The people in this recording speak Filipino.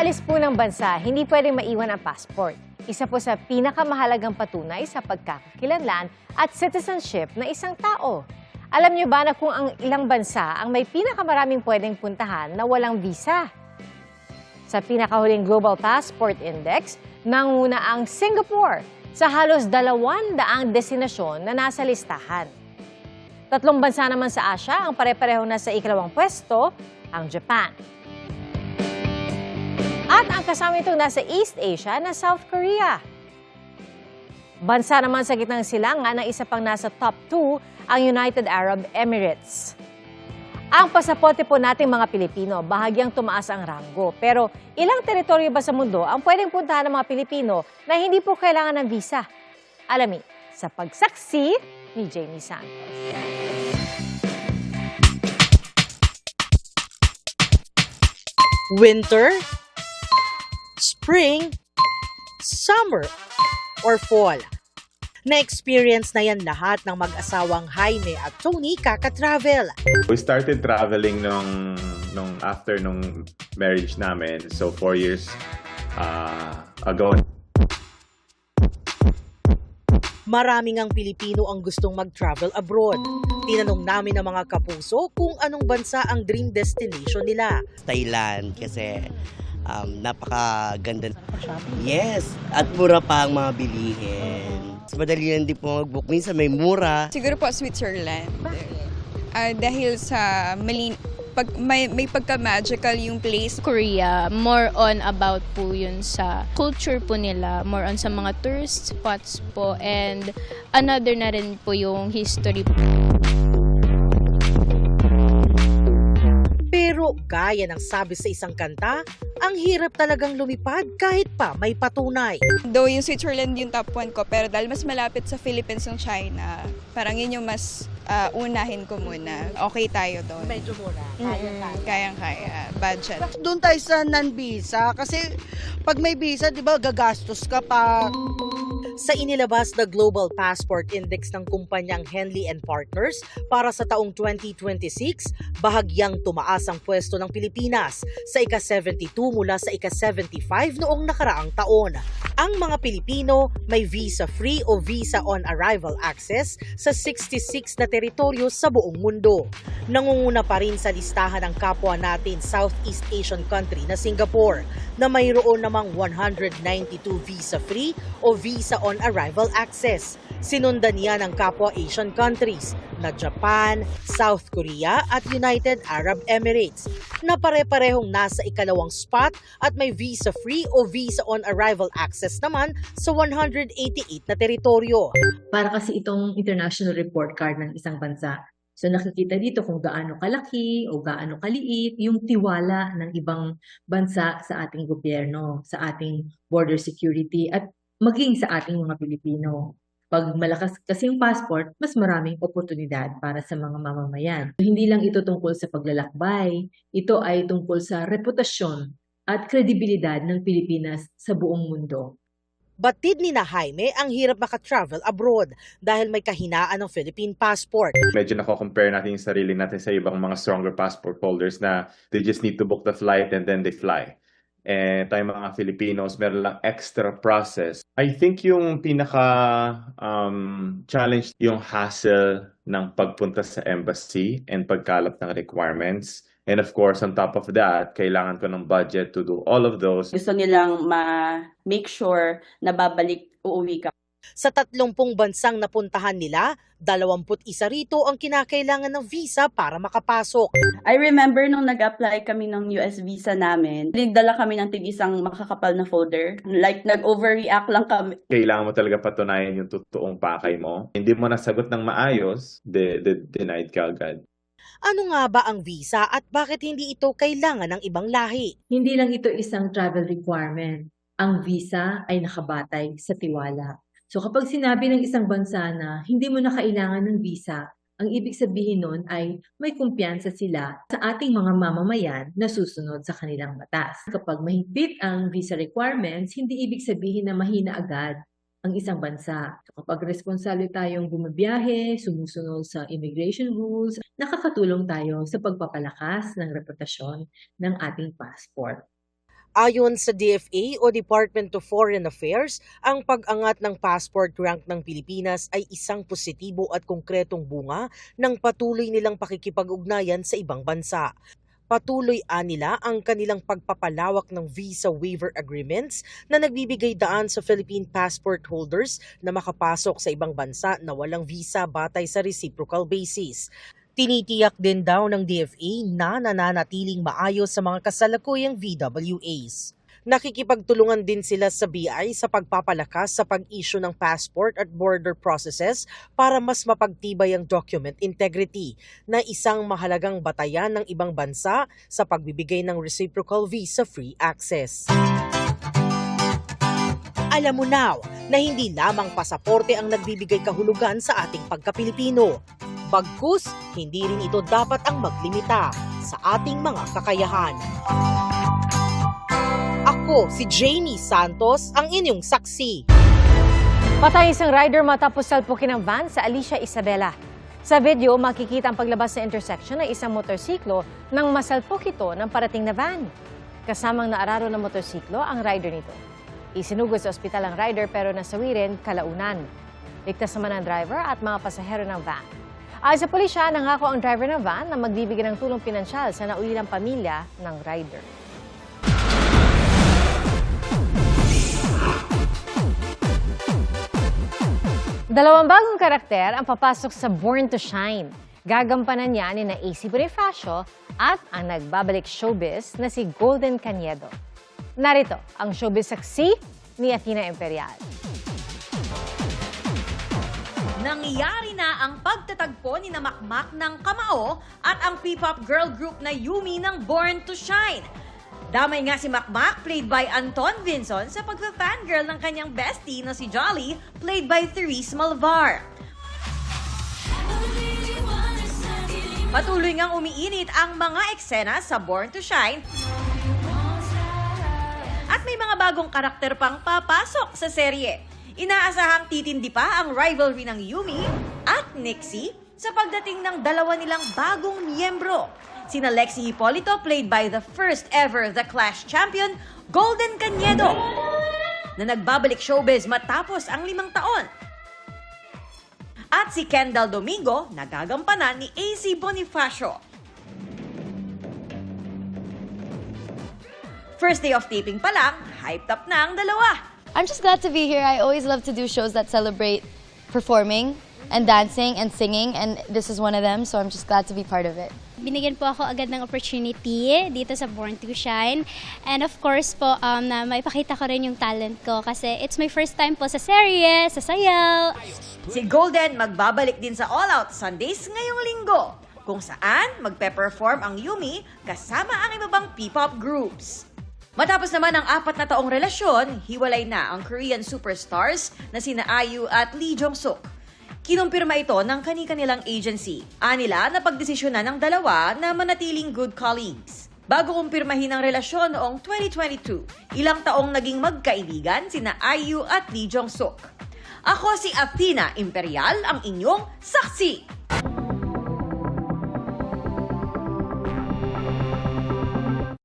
Pag-aalis po ng bansa, hindi pwedeng maiwan ang passport. Isa po sa pinakamahalagang patunay sa pagkakakilanlan at citizenship ng isang tao. Alam niyo ba na kung ang ilang bansa ang may pinakamaraming pwedeng puntahan na walang visa? Sa pinakahuling Global Passport Index, nanguna ang Singapore sa halos 200 destinasyon na nasa listahan. 3 bansa naman sa Asia ang pare-pareho na sa ikalawang pwesto, ang Japan. At ang kasama itong nasa East Asia na South Korea. Bansa naman sa gitnang silangan ng isa pang nasa top 2, ang United Arab Emirates. Ang pasaporte po nating mga Pilipino, bahagyang tumaas ang ranggo. Pero ilang teritoryo ba sa mundo ang pwedeng puntahan ng mga Pilipino na hindi po kailangan ng visa? Alamin sa pagsaksi ni Jamie Santos. Winter, spring, summer, or fall. Na-experience na yan lahat ng mag-asawang Jaime at Tony kaka-travel. We started traveling nung after nung marriage namin. So 4 years ago. Maraming ang Pilipino ang gustong mag-travel abroad. Tinanong namin ang mga kapuso kung anong bansa ang dream destination nila. Thailand kasi napakaganda. Yes, at mura pa ang mga bilihin. Madali lang din po mag-book. Minsan may mura. Siguro po Switzerland. Dahil sa may pagka-magical yung place. Korea, more on about po yun sa culture po nila, more on sa mga tourist spots po, and another na rin po yung history. Pero gaya ng sabi sa isang kanta, ang hirap talagang lumipad kahit pa may patunay. Though yung Switzerland yung top 1 ko, pero dahil mas malapit sa Philippines ng China, parang yun yung mas unahin ko muna. Okay tayo doon. Medyo mura. Kayang-kaya. Budget. Doon tayo sa non-visa kasi pag may visa, di ba, gagastos ka pa. Sa inilabas na Global Passport Index ng kumpanyang Henley & Partners para sa taong 2026, bahagyang tumaas ang pwesto ng Pilipinas sa ika-72 mula sa ika-75 noong nakaraang taon. Ang mga Pilipino may visa-free o visa-on-arrival access sa 66 na teritoryo sa buong mundo. Nangunguna pa rin sa listahan ng kapwa natin Southeast Asian country na Singapore na mayroon namang 192 visa-free o visa-on-arrival access. Sinundan niya ng kapwa Asian countries na Japan, South Korea at United Arab Emirates na pare-parehong nasa ikalawang spot at may visa-free o visa-on-arrival access naman sa 188 na teritoryo. Para kasi itong international report card ng isang bansa. So nakikita dito kung gaano kalaki o gaano kaliit yung tiwala ng ibang bansa sa ating gobyerno, sa ating border security at maging sa ating mga Pilipino. Pag malakas kasi yung passport, mas maraming oportunidad para sa mga mamamayan. Hindi lang ito tungkol sa paglalakbay, ito ay tungkol sa reputasyon at kredibilidad ng Pilipinas sa buong mundo. Batid ni na Jaime ang hirap makatravel abroad dahil may kahinaan ng Philippine passport. Medyo nako-compare natin yung sarili natin sa ibang mga stronger passport holders na they just need to book the flight and then they fly. And tayong mga Filipinos, meron lang extra process. I think yung pinaka-challenge yung hassle ng pagpunta sa embassy and pagkalap ng requirements. And of course, on top of that, kailangan ko ng budget to do all of those. Gusto nilang ma-make sure na babalik, uuwi ka. Sa 30 bansang napuntahan nila, 21 rito ang kinakailangan ng visa para makapasok. I remember nung nag-apply kami ng US visa namin, nagdala kami ng tig-isang makakapal na folder. Like, nag-overreact lang kami. Kailangan mo talaga patunayan yung totoong pakay mo. Hindi mo nasagot ng maayos, denied ka agad. Ano nga ba ang visa at bakit hindi ito kailangan ng ibang lahi? Hindi lang ito isang travel requirement. Ang visa ay nakabatay sa tiwala. So kapag sinabi ng isang bansa na hindi mo na kailangan ng visa, ang ibig sabihin nun ay may kumpiyansa sila sa ating mga mamamayan na susunod sa kanilang batas. Kapag mahigpit ang visa requirements, hindi ibig sabihin na mahina agad ang isang bansa. So, kapag responsable tayong bumabiyahe, sumusunod sa immigration rules, nakakatulong tayo sa pagpapalakas ng reputasyon ng ating passport. Ayon sa DFA o Department of Foreign Affairs, ang pag-angat ng passport rank ng Pilipinas ay isang positibo at konkretong bunga ng patuloy nilang pakikipag-ugnayan sa ibang bansa. Patuloy nila ang kanilang pagpapalawak ng visa waiver agreements na nagbibigay daan sa Philippine passport holders na makapasok sa ibang bansa na walang visa batay sa reciprocal basis. Tinitiyak din daw ng DFA na nananatiling maayos sa mga kasalukuyang VWAs. Nakikipagtulungan din sila sa BI sa pagpapalakas sa pag-issue ng passport at border processes para mas mapagtibay ang document integrity na isang mahalagang batayan ng ibang bansa sa pagbibigay ng reciprocal visa-free access. Alam mo now na hindi lamang pasaporte ang nagbibigay kahulugan sa ating pagka-Pilipino. Bagkus, hindi rin ito dapat ang maglimita sa ating mga kakayahan. Ako, si Jamie Santos, ang inyong saksi. Patay isang rider matapos salpukin ng van sa Alicia Isabela. Sa video, makikita ang paglabas sa intersection ng isang motorsiklo nang masalpok ito ng parating na van. Kasamang naararo ng motorsiklo ang rider nito. Isinugod sa ospital ang rider pero nasawirin kalaunan. Ligtas naman ang driver at mga pasahero ng van. Ayon sa pulisya, nangako ang driver ng van na magbibigay ng tulong pinansyal sa naulilang pamilya ng rider. Dalawang bagong karakter ang papasok sa Born to Shine. Gagampanan niya ni AC Bonifacio at ang nagbabalik showbiz na si Golden Cañedo. Narito ang showbiz saksi ni Athena Imperial. Nangyari na ang pagtatagpo ni Makmak ng Kamao at ang P-pop girl group na Yumi ng Born to Shine. Damay nga si Makmak, played by Anton Vinson, sa pagpa-fangirl ng kanyang bestie na si Jolly, played by Therese Malvar. Patuloy ngang umiinit ang mga eksena sa Born to Shine at may mga bagong karakter pang papasok sa serye. Inaasahang titindi pa ang rivalry ng Yumi at Nixie sa pagdating ng dalawa nilang bagong miyembro. Sina Lexie Hipolito, played by the first ever The Clash champion, Golden Cañedo, na nagbabalik showbiz matapos ang 5 taon. At si Kendall Domingo, na gagampanan ni AC Bonifacio. First day of taping pa lang, hyped up na ang dalawa. I'm just glad to be here. I always love to do shows that celebrate performing and dancing and singing, and this is one of them, so I'm just glad to be part of it. Binigyan po ako agad ng opportunity dito sa Born to Shine. And of course po, na maipakita ko rin yung talent ko kasi it's my first time po sa serye, sa sayaw. Si Golden magbabalik din sa All Out Sundays ngayong linggo, kung saan magpe-perform ang Yumi kasama ang iba pang P-pop groups. Matapos naman ang 4 na taong relasyon, hiwalay na ang Korean superstars na sina IU at Lee Jong-suk. Kinumpirma ito ng kani-kanilang agency. Anila na pagdesisyonan ng dalawa na manatiling good colleagues. Bago kumpirmahin ang relasyon noong 2022, ilang taong naging magkaibigan sina IU at Lee Jong-suk. Ako si Athena Imperial, ang inyong saksi.